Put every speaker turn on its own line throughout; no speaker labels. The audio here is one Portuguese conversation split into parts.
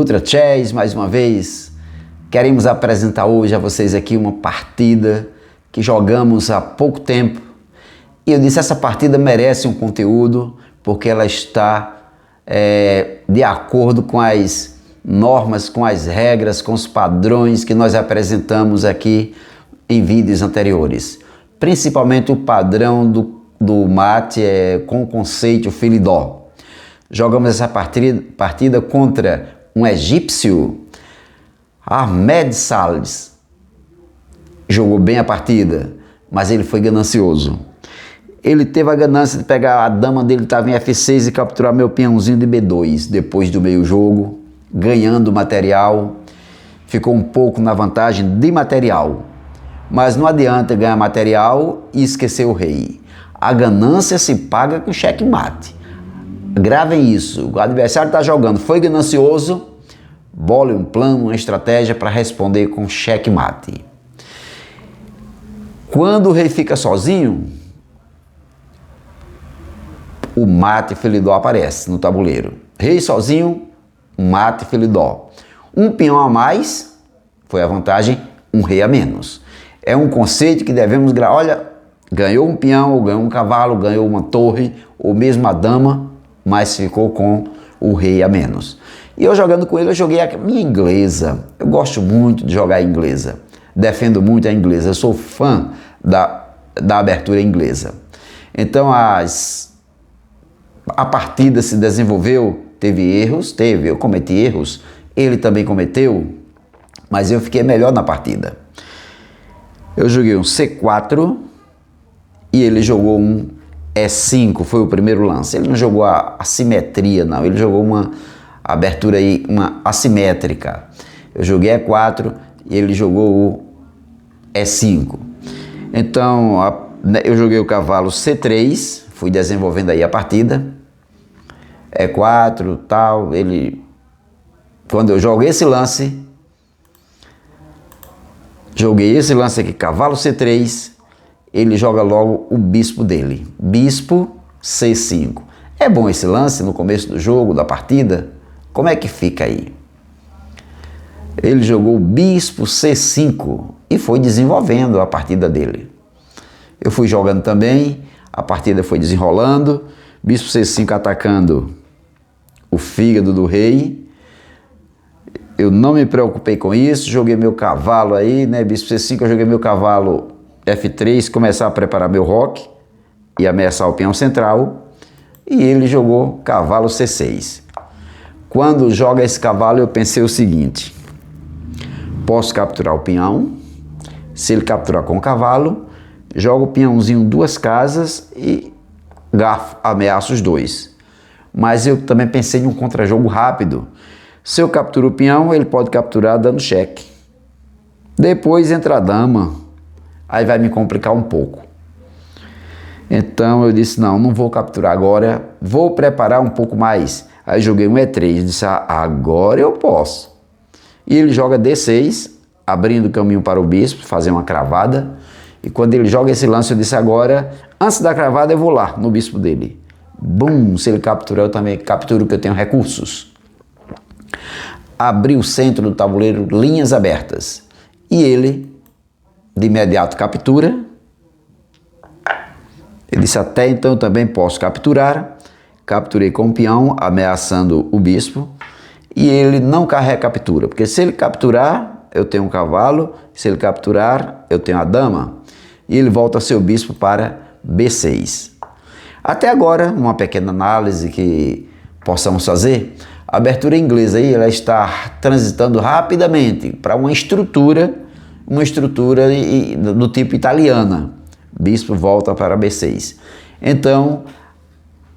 Ultra Chess, mais uma vez, queremos apresentar hoje a vocês aqui uma partida que jogamos há pouco tempo. E eu disse, essa partida merece um conteúdo porque ela está de acordo com as normas, com as regras, com os padrões que nós apresentamos aqui em vídeos anteriores. Principalmente o padrão do mate com o conceito Philidor. Jogamos essa partida contra um egípcio, Ahmed Salles. Jogou bem a partida, mas ele foi ganancioso. Ele teve a ganância de pegar a dama dele, estava em F6 e capturar meu peãozinho de B2 depois do meio jogo, ganhando material. Ficou um pouco na vantagem de material, mas não adianta ganhar material e esquecer o rei. A ganância se paga com checkmate. Gravem isso, o adversário está jogando, foi ganancioso, bole um plano, uma estratégia para responder com checkmate. Quando o rei fica sozinho, o mate Philidor aparece no tabuleiro. Rei sozinho, mate Philidor. Um peão a mais, foi a vantagem, um rei a menos. É um conceito que devemos gravar. Olha, ganhou um peão, ou ganhou um cavalo, ganhou uma torre, ou mesmo a dama, mas ficou com o rei a menos. E eu jogando com ele, eu joguei a minha inglesa. Eu gosto muito de jogar a inglesa. Defendo muito a inglesa. Eu sou fã da abertura inglesa. Então a partida se desenvolveu, teve erros, eu cometi erros, ele também cometeu, mas eu fiquei melhor na partida. Eu joguei um C4 e ele jogou um E5, foi o primeiro lance. Ele não jogou a simetria, não. Ele jogou uma abertura aí, uma assimétrica. Eu joguei E4 e ele jogou o E5. Então, eu joguei o cavalo C3, fui desenvolvendo aí a partida. E4, tal, quando eu jogo esse lance, joguei esse lance aqui, cavalo C3, ele joga logo o bispo dele, bispo C5. É bom esse lance no começo do jogo, da partida? Como é que fica aí? Ele jogou o bispo C5 e foi desenvolvendo a partida dele. Eu fui jogando também, a partida foi desenrolando, bispo C5 atacando o fígado do rei. Eu não me preocupei com isso, joguei meu cavalo aí, né, bispo C5, eu joguei meu cavalo F3, começar a preparar meu roque e ameaçar o peão central, e ele jogou cavalo C6. Quando joga esse cavalo, eu pensei o seguinte: posso capturar o peão, se ele capturar com o cavalo, jogo o peãozinho duas casas e ameaço os dois. Mas eu também pensei em um contra-jogo rápido. Se eu capturo o peão, ele pode capturar dando cheque. Depois entra a dama. Aí vai me complicar um pouco. Então eu disse, não vou capturar agora, vou preparar um pouco mais. Aí joguei um E3, disse, agora eu posso. E ele joga D6, abrindo o caminho para o bispo, fazer uma cravada. E quando ele joga esse lance, eu disse, agora, antes da cravada eu vou lá, no bispo dele. Bum, se ele capturar, eu também capturo, que eu tenho recursos. Abri o centro do tabuleiro, linhas abertas. E ele de imediato captura. Ele disse, até então eu também posso capturar. Capturei com o peão, ameaçando o bispo. E ele não carrega captura, porque se ele capturar, eu tenho um cavalo. Se ele capturar, eu tenho a dama. E ele volta seu bispo para B6. Até agora, uma pequena análise que possamos fazer. A abertura inglesa aí, ela está transitando rapidamente para uma estrutura do tipo italiana. Bispo volta para B6. Então,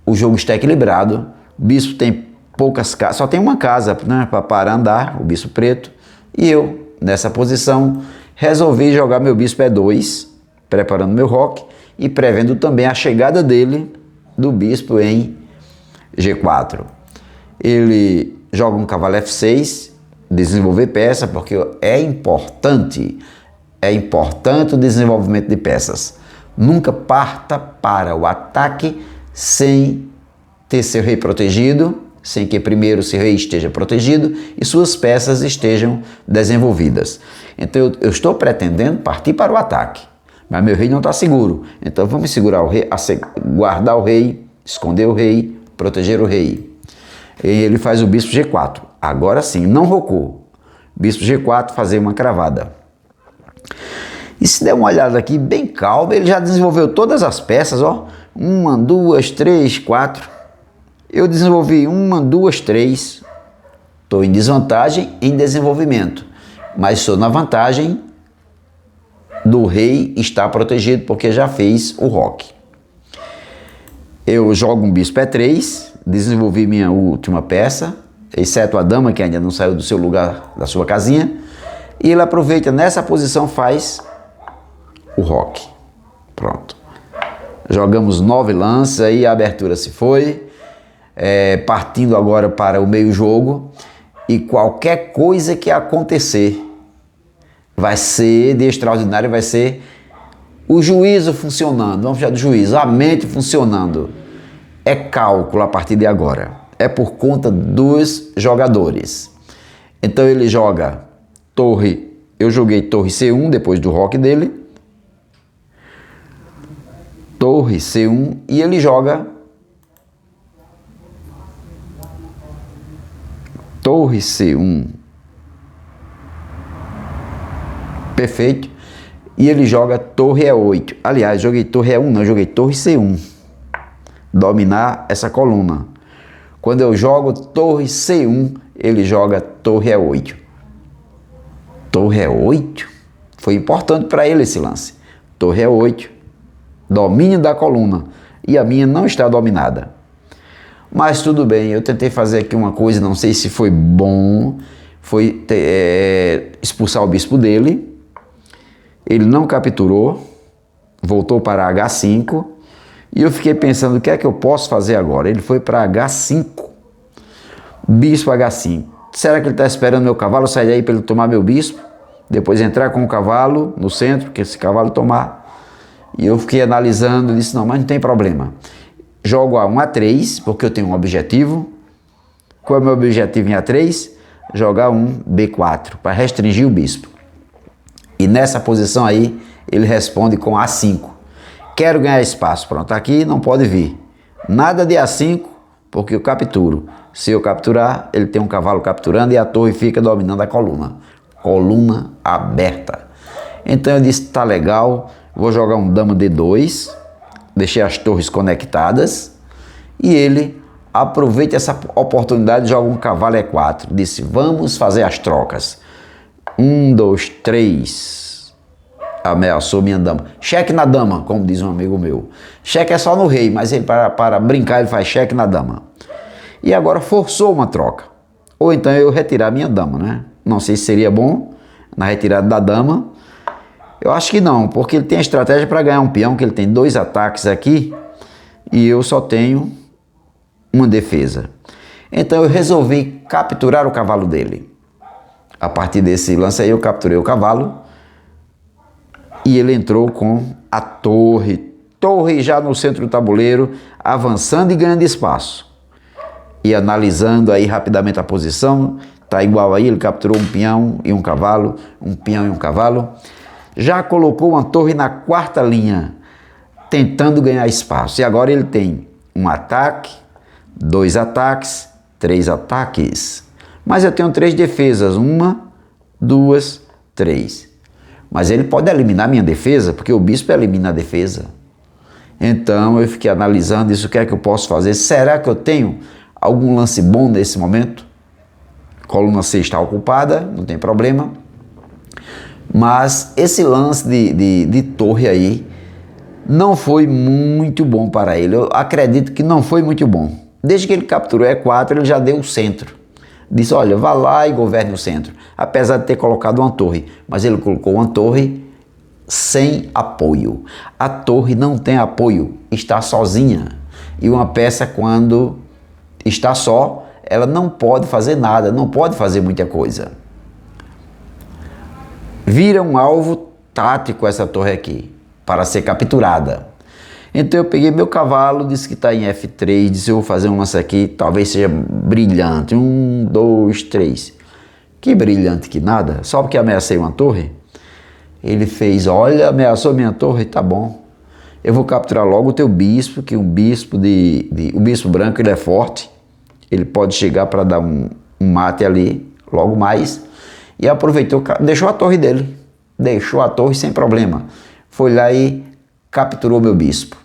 o jogo está equilibrado. O bispo tem poucas casas, só tem uma casa, né, para andar, o bispo preto. E eu, nessa posição, resolvi jogar meu bispo E2, preparando meu roque e prevendo também a chegada dele, do bispo, em G4. Ele joga um cavalo F6, desenvolver peça, porque é importante o desenvolvimento de peças. Nunca parta para o ataque sem ter seu rei protegido sem que primeiro seu rei esteja protegido e suas peças estejam desenvolvidas. Então eu estou pretendendo partir para o ataque, mas meu rei não está seguro. Então vamos segurar o rei, guardar o rei, esconder o rei, proteger o rei. E ele faz o bispo G4. Agora sim, não rocou. Bispo G4, fazer uma cravada. E se der uma olhada aqui bem calma, ele já desenvolveu todas as peças, ó. 1, 2, 3, 4. Eu desenvolvi 1, 2, 3. Estou em desvantagem em desenvolvimento, mas estou na vantagem do rei estar protegido porque já fez o roque. Eu jogo um bispo E3, desenvolvi minha última peça, exceto a dama que ainda não saiu do seu lugar, da sua casinha, e ele aproveita nessa posição, faz o roque. Pronto. Jogamos 9 lances, aí a abertura se foi, partindo agora para o meio jogo, e qualquer coisa que acontecer vai ser de extraordinário, vai ser o juízo funcionando, vamos falar do juízo, a mente funcionando. É cálculo a partir de agora, é por conta dos jogadores. Então ele joga torre, eu joguei torre C1 depois do roque dele, torre C1, e ele joga torre C1, perfeito, e ele joga torre E8, aliás, joguei torre E1 não, joguei torre C1, dominar essa coluna. Quando eu jogo torre C1, ele joga torre E8. Torre E8? Foi importante para ele esse lance. Torre E8, domínio da coluna, e a minha não está dominada. Mas tudo bem, eu tentei fazer aqui uma coisa, não sei se foi bom, foi expulsar o bispo dele. Ele não capturou, voltou para H5, e eu fiquei pensando, o que é que eu posso fazer agora? Ele foi para H5, bispo H5. Será que ele está esperando meu cavalo sair daí para ele tomar meu bispo? Depois entrar com o cavalo no centro, que esse cavalo tomar. E eu fiquei analisando, disse, não, mas não tem problema. Jogo A1, A3, porque eu tenho um objetivo. Qual é o meu objetivo em A3? Jogar um B4, para restringir o bispo. E nessa posição aí, ele responde com A5. Quero ganhar espaço. Pronto, aqui não pode vir. Nada de A5, porque eu capturo. Se eu capturar, ele tem um cavalo capturando e a torre fica dominando a coluna. Coluna aberta. Então eu disse, tá legal, vou jogar um dama D2, deixei as torres conectadas, e ele aproveita essa oportunidade e joga um cavalo E4. Disse, vamos fazer as trocas. 1, 2, 3. Ameaçou minha dama. Cheque na dama, como diz um amigo meu. Cheque é só no rei, mas ele para brincar ele faz cheque na dama. E agora forçou uma troca. Ou então eu retirar minha dama, né? Não sei se seria bom na retirada da dama. Eu acho que não, porque ele tem a estratégia para ganhar um peão, que ele tem 2 ataques aqui e eu só tenho uma defesa. Então eu resolvi capturar o cavalo dele. A partir desse lance aí eu capturei o cavalo e ele entrou com a torre. Torre já no centro do tabuleiro, avançando e ganhando espaço. E analisando aí rapidamente a posição, tá igual aí, ele capturou um peão e um cavalo, um peão e um cavalo. Já colocou uma torre na 4ª linha, tentando ganhar espaço. E agora ele tem um ataque, 2 ataques, 3 ataques. Mas eu tenho 3 defesas, 1, 2, 3. Mas ele pode eliminar minha defesa, porque o bispo elimina a defesa. Então eu fiquei analisando isso, o que é que eu posso fazer? Será que eu tenho algum lance bom nesse momento? Coluna C está ocupada, não tem problema. Mas esse lance de torre aí não foi muito bom para ele. Eu acredito que não foi muito bom. Desde que ele capturou E4, ele já deu o centro. Disse, olha, vá lá e governe o centro. Apesar de ter colocado uma torre. Mas ele colocou uma torre sem apoio. A torre não tem apoio, está sozinha. E uma peça, quando está só, ela não pode fazer nada, não pode fazer muita coisa. Vira um alvo tático essa torre aqui, para ser capturada. Então eu peguei meu cavalo, disse que está em F3, disse eu vou fazer um lance aqui, talvez seja brilhante. 1, 2, 3. Que brilhante que nada, só porque ameacei uma torre. Ele fez, olha, ameaçou minha torre, tá bom. Eu vou capturar logo o teu bispo, que um bispo o bispo branco ele é forte. Ele pode chegar para dar um mate ali, logo mais. E aproveitou, deixou a torre dele. Deixou a torre sem problema. Foi lá e capturou meu bispo.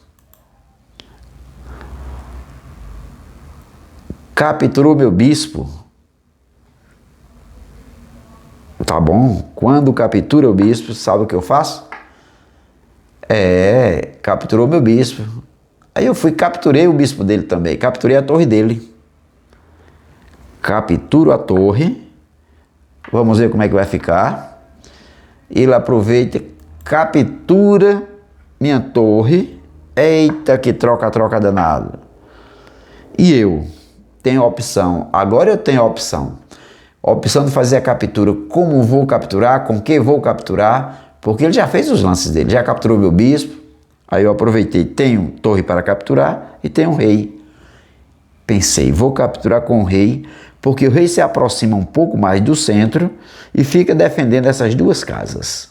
Capturou meu bispo. Tá bom. Quando captura o bispo, sabe o que eu faço? Capturou meu bispo. Aí eu capturei o bispo dele também. Capturei a torre dele. Capturo a torre. Vamos ver como é que vai ficar. Ele aproveita, captura minha torre. Eita, que troca danado. E eu tenho a opção. Agora eu tenho a opção. A opção de fazer a captura. Como vou capturar? Com que vou capturar? Porque ele já fez os lances dele. Já capturou meu bispo. Aí eu aproveitei. Tenho torre para capturar e tenho um rei. Pensei, vou capturar com o rei, porque o rei se aproxima um pouco mais do centro e fica defendendo essas duas casas.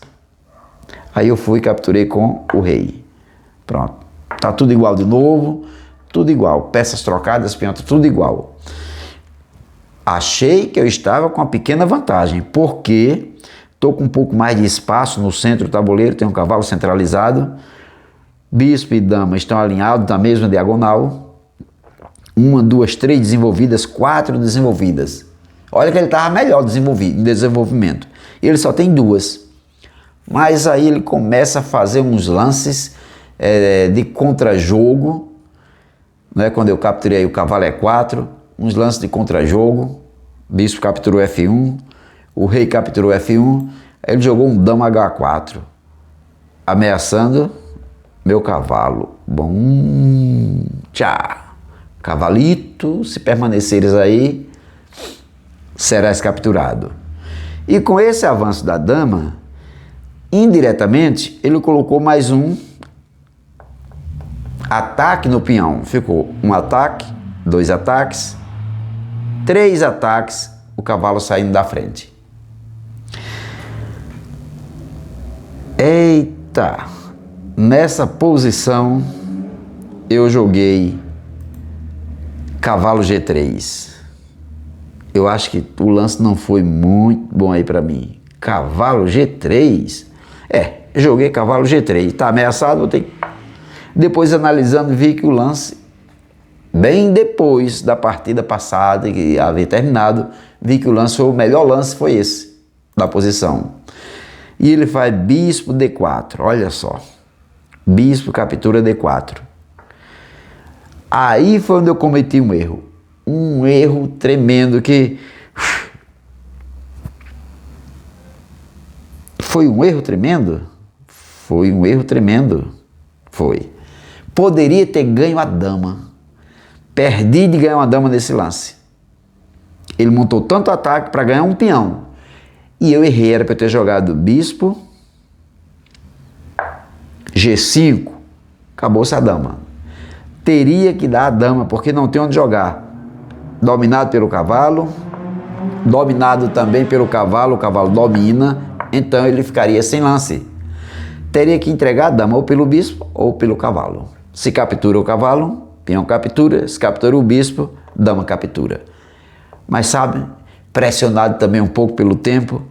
Aí eu fui e capturei com o rei. Pronto. Tá tudo igual de novo. Tudo igual. Peças trocadas, peões, tudo igual. Achei que eu estava com uma pequena vantagem, porque estou com um pouco mais de espaço no centro do tabuleiro, tem um cavalo centralizado. Bispo e dama estão alinhados na mesma diagonal. 1, 2, 3 desenvolvidas, 4 desenvolvidas. Olha que ele estava melhor em desenvolvimento. Ele só tem 2. Mas aí ele começa a fazer uns lances de contra-jogo. Né? Quando eu capturei o cavalo E4, uns lances de contra-jogo. Bispo capturou F1, o rei capturou F1. Aí ele jogou um dama H4, ameaçando meu cavalo. Bom, tchau. Cavalito, se permaneceres aí, serás capturado. E com esse avanço da dama, indiretamente, ele colocou mais um ataque no peão. Ficou um ataque, 2 ataques, 3 ataques, o cavalo saindo da frente. Eita! Nessa posição, eu joguei cavalo G3. Eu acho que o lance não foi muito bom aí para mim. Cavalo G3? Joguei cavalo G3. Tá ameaçado, vou ter que... Depois, analisando, vi que o lance, bem depois da partida passada, que havia terminado, vi que o lance foi o melhor lance, foi esse, da posição. E ele faz bispo D4, olha só. Bispo captura D4. Aí foi onde eu cometi um erro. Um erro tremendo que... Foi um erro tremendo? Foi um erro tremendo. Foi. Poderia ter ganho a dama. Perdi de ganhar uma dama nesse lance. Ele montou tanto ataque para ganhar um peão. E eu errei, era para eu ter jogado bispo, G5, acabou-se a dama. Teria que dar a dama, porque não tem onde jogar. Dominado pelo cavalo, dominado também pelo cavalo, o cavalo domina, então ele ficaria sem lance. Teria que entregar a dama ou pelo bispo ou pelo cavalo. Se captura o cavalo, peão captura, se captura o bispo, dama captura. Mas sabe, pressionado também um pouco pelo tempo,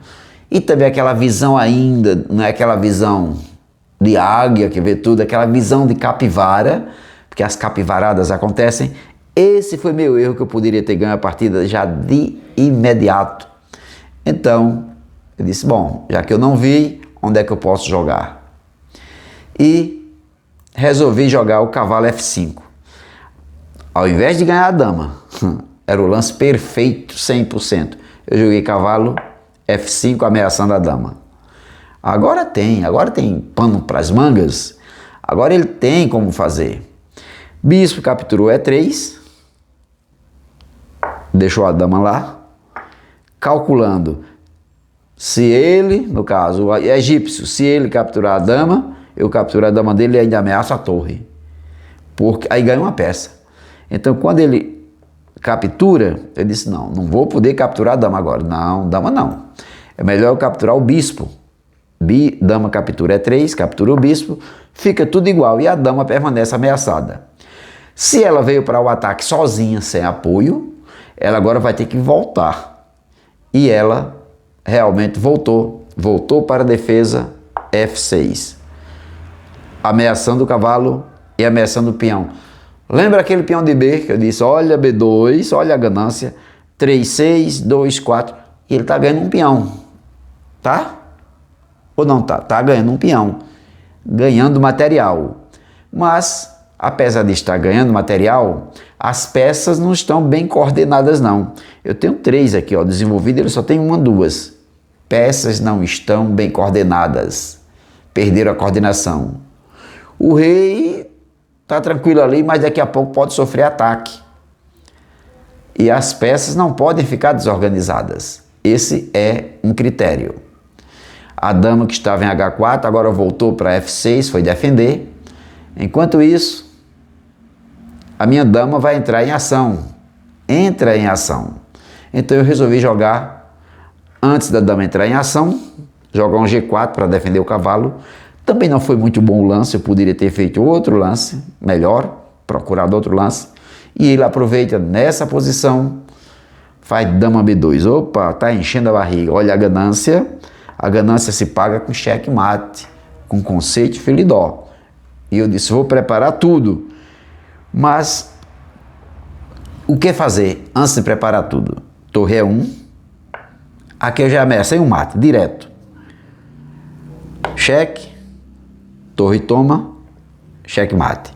e também aquela visão ainda, não é aquela visão de águia que vê tudo, aquela visão de capivara, porque as capivaradas acontecem. Esse foi meu erro, que eu poderia ter ganho a partida já de imediato. Então, eu disse, bom, já que eu não vi, onde é que eu posso jogar? E resolvi jogar o cavalo F5. Ao invés de ganhar a dama, era o lance perfeito, 100%. Eu joguei cavalo F5 ameaçando a dama. Agora tem pano para as mangas. Agora ele tem como fazer. Bispo capturou E3. Deixou a dama lá. Calculando. Se ele, no caso, o egípcio, se ele capturar a dama, eu capturo a dama dele e ainda ameaço a torre. porque aí ganha uma peça. Então, quando ele captura, eu disse, não vou poder capturar a dama agora. Não, dama não. É melhor eu capturar o bispo. Dama captura E3, captura o bispo, fica tudo igual e a dama permanece ameaçada. Se ela veio para o ataque sozinha, sem apoio, ela agora vai ter que voltar. E ela realmente voltou para a defesa F6, ameaçando o cavalo e ameaçando o peão. Lembra aquele peão de B que eu disse, olha B2, olha a ganância, 3, 6, 2, 4, e ele está ganhando um peão, tá? Ou não tá? Tá ganhando um peão, ganhando material. Mas, apesar de estar ganhando material, as peças não estão bem coordenadas não. Eu tenho 3 aqui, ó, desenvolvido, ele só tem 1, 2. Peças não estão bem coordenadas, perderam a coordenação. O rei está tranquilo ali, mas daqui a pouco pode sofrer ataque. E as peças não podem ficar desorganizadas. Esse é um critério. A dama que estava em H4 agora voltou para F6, foi defender. Enquanto isso, a minha dama vai entrar em ação. Entra em ação. Então eu resolvi jogar, antes da dama entrar em ação, jogar um G4 para defender o cavalo. Também não foi muito bom o lance, eu poderia ter feito outro lance, melhor, procurado outro lance. E ele aproveita nessa posição, faz dama B2. Opa, tá enchendo a barriga. Olha a ganância se paga com checkmate, com conceito filidó. E eu disse, vou preparar tudo. Mas, o que fazer antes de preparar tudo? Torre E1, aqui eu já ameacei um mate, direto. Cheque, torre toma, checkmate.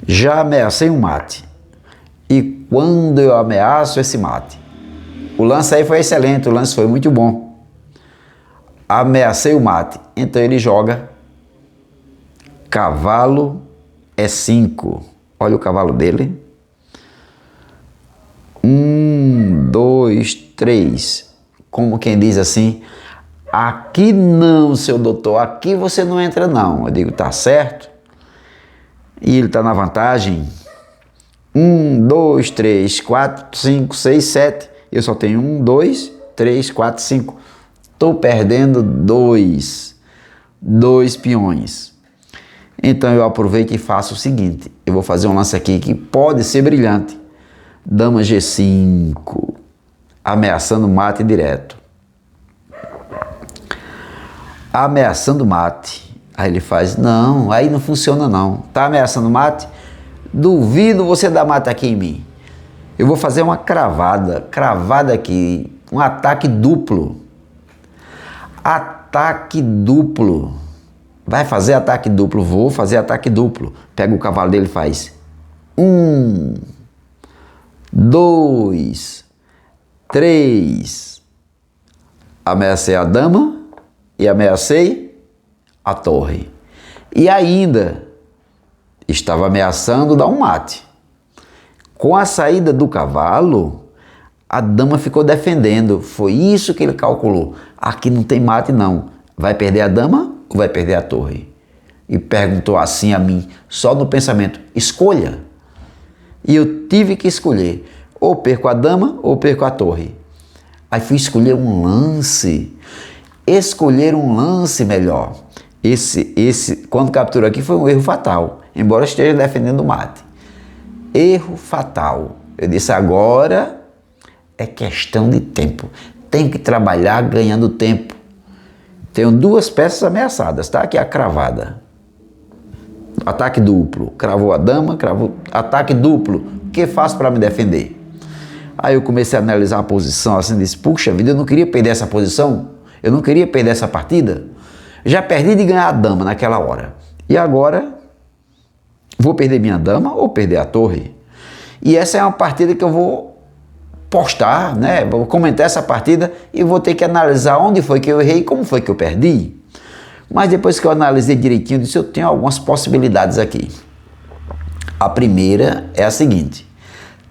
Já ameacei um mate. E quando eu ameaço esse mate? O lance aí foi excelente, o lance foi muito bom. Ameacei o mate, então ele joga cavalo E5. Olha o cavalo dele. 1, 2, 3. Como quem diz assim, aqui não, seu doutor, aqui você não entra não. Eu digo, tá certo. E ele está na vantagem. 1, 2, 3, 4, 5, 6, 7. Eu só tenho 1, 2, 3, 4, 5. Estou perdendo 2 peões. Então eu aproveito e faço o seguinte. Eu vou fazer um lance aqui que pode ser brilhante. Dama G5. Ameaçando mate direto. Ameaçando mate. Aí ele faz, não, aí não funciona não. Tá ameaçando mate? Duvido você dar mate aqui em mim. Eu vou fazer uma cravada aqui, um ataque duplo. Ataque duplo. Vai fazer ataque duplo, vou fazer ataque duplo. Pega o cavalo dele e faz 1, 2, 3. Ameacei a dama e ameacei a torre. E ainda estava ameaçando dar um mate. Com a saída do cavalo, a dama ficou defendendo. Foi isso que ele calculou. Aqui não tem mate não. Vai perder a dama ou vai perder a torre? E perguntou assim a mim, só no pensamento, escolha. E eu tive que escolher. Ou perco a dama ou perco a torre. Aí fui escolher um lance. Escolher um lance melhor. Quando capturou aqui foi um erro fatal. Embora esteja defendendo o mate. Erro fatal. Eu disse, agora é questão de tempo. Tenho que trabalhar ganhando tempo. Tenho 2 peças ameaçadas, tá? Aqui a cravada. Ataque duplo. Cravou a dama, cravou. Ataque duplo. O que faço para me defender? Aí eu comecei a analisar a posição assim, disse, puxa vida, eu não queria perder essa posição. Eu não queria perder essa partida. Já perdi de ganhar a dama naquela hora. E agora, vou perder minha dama ou perder a torre? E essa é uma partida que eu vou postar, né? Vou comentar essa partida e vou ter que analisar onde foi que eu errei e como foi que eu perdi. Mas depois que eu analisei direitinho, eu disse, eu tenho algumas possibilidades aqui. A primeira é a seguinte,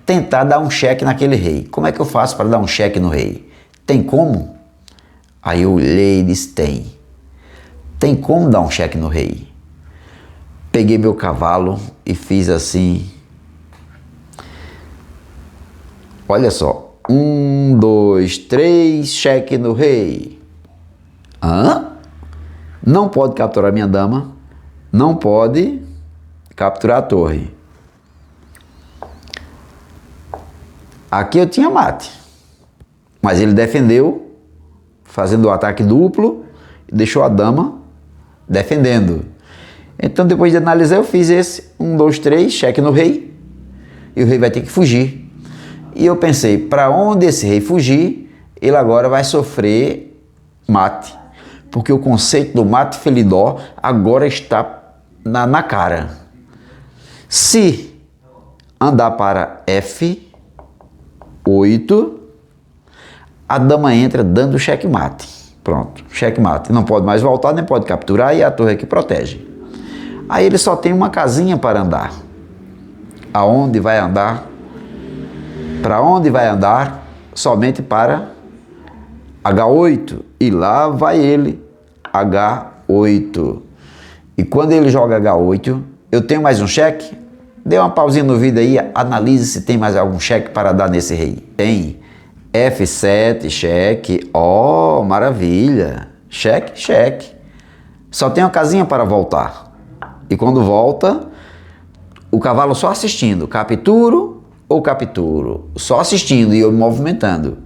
tentar dar um cheque naquele rei. Como é que eu faço para dar um cheque no rei? Tem como? Aí eu olhei e disse, tem. Tem como dar um cheque no rei? Peguei meu cavalo e fiz assim. Olha só. 1, 2, 3, cheque no rei. Hã? Não pode capturar minha dama. Não pode capturar a torre. Aqui eu tinha mate. Mas ele defendeu, fazendo o ataque duplo, e deixou a dama defendendo. Então, depois de analisar, eu fiz esse 1, 2, 3, cheque no rei. E o rei vai ter que fugir. E eu pensei, para onde esse rei fugir, ele agora vai sofrer mate. Porque o conceito do mate felidó agora está na cara. Se andar para F8, a dama entra dando checkmate. Pronto, checkmate. Não pode mais voltar, nem pode capturar, e a torre que protege. Aí ele só tem uma casinha para andar. Aonde vai andar? Para onde vai andar? Somente para H8. E lá vai ele, H8. E quando ele joga H8, eu tenho mais um cheque? Dê uma pausinha no vídeo aí, analise se tem mais algum cheque para dar nesse rei. Tem. F7, cheque. Oh, maravilha. Cheque, cheque. Só tem uma casinha para voltar. E quando volta, o cavalo só assistindo. Capturo ou capturo? Só assistindo e eu me movimentando.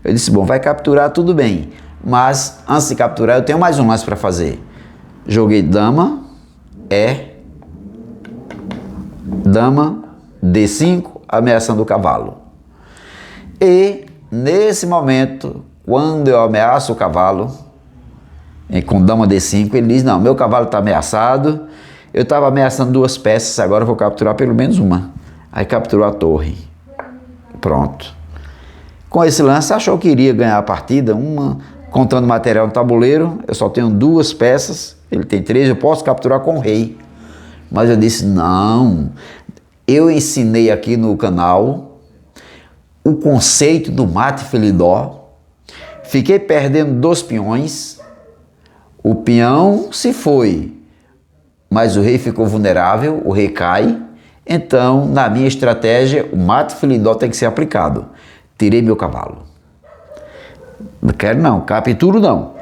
Eu disse, bom, vai capturar, tudo bem. Mas antes de capturar, eu tenho mais um lance para fazer. Joguei dama, dama, D5, ameaçando o cavalo. E nesse momento, quando eu ameaço o cavalo, com dama D5, ele diz, não, meu cavalo está ameaçado, eu estava ameaçando duas peças, agora eu vou capturar pelo menos uma. Aí capturou a torre. Pronto. Com esse lance, achou que iria ganhar a partida, contando material no tabuleiro, eu só tenho duas peças, ele tem 3, eu posso capturar com o rei. Mas eu disse, não, eu ensinei aqui no canal o conceito do mate felidó, fiquei perdendo 2 peões, o peão se foi, mas o rei ficou vulnerável, o rei cai, então na minha estratégia o mate felidó tem que ser aplicado. Tirei meu cavalo. Não quero não, capturo não.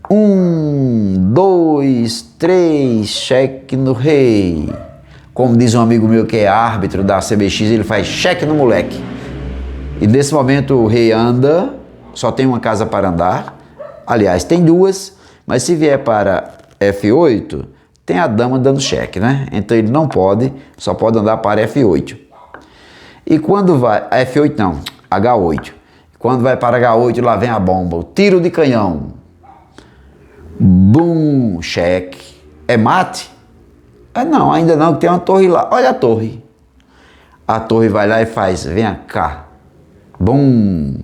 1, 2, 3, cheque no rei. Como diz um amigo meu que é árbitro da CBX, ele faz cheque no moleque. E nesse momento o rei anda, só tem uma casa para andar. Aliás, tem duas, mas se vier para F8, tem a dama dando cheque, né? Então ele não pode, só pode andar para F8. E quando vai, F8 não, H8. Quando vai para H8, lá vem a bomba, o tiro de canhão. Bum, cheque. É mate? Não, ainda não, que tem uma torre lá. Olha a torre. A torre vai lá e faz, vem cá. Bum.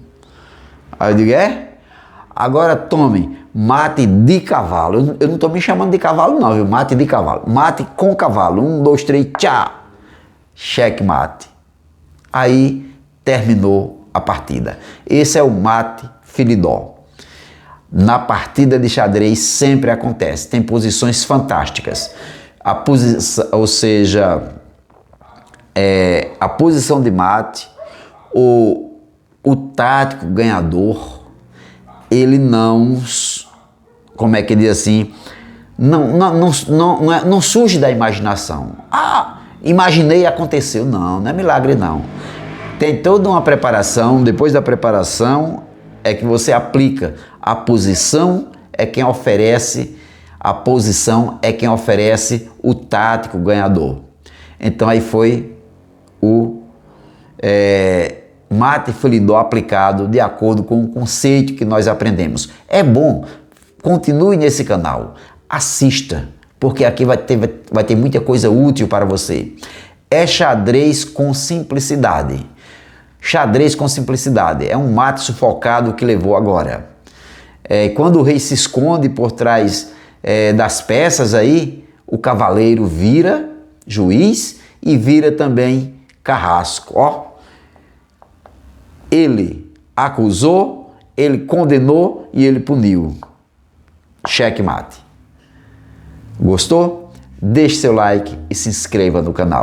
Aí eu digo, agora tome, mate de cavalo. Eu não estou me chamando de cavalo não, viu? Mate de cavalo. Mate com cavalo. 1, 2, 3, tchá. Cheque mate. Aí terminou a partida. Esse é o mate felidó. Na partida de xadrez sempre acontece. Tem posições fantásticas. A posição, ou seja, a posição de mate, o tático ganhador, ele não, como é que diz assim, não surge da imaginação. Imaginei e aconteceu. Não é milagre não. Tem toda uma preparação, depois da preparação é que você aplica. A posição é quem oferece, o tático ganhador. Então aí foi o mate felidó aplicado de acordo com o conceito que nós aprendemos. É bom, continue nesse canal, assista, porque aqui vai ter muita coisa útil para você. É xadrez com simplicidade. Xadrez com simplicidade. É um mate sufocado que levou agora. Quando o rei se esconde por trás das peças aí, o cavaleiro vira juiz e vira também carrasco. Ó, ele acusou, ele condenou e ele puniu. Checkmate. Gostou? deixe seu like e se inscreva no canal.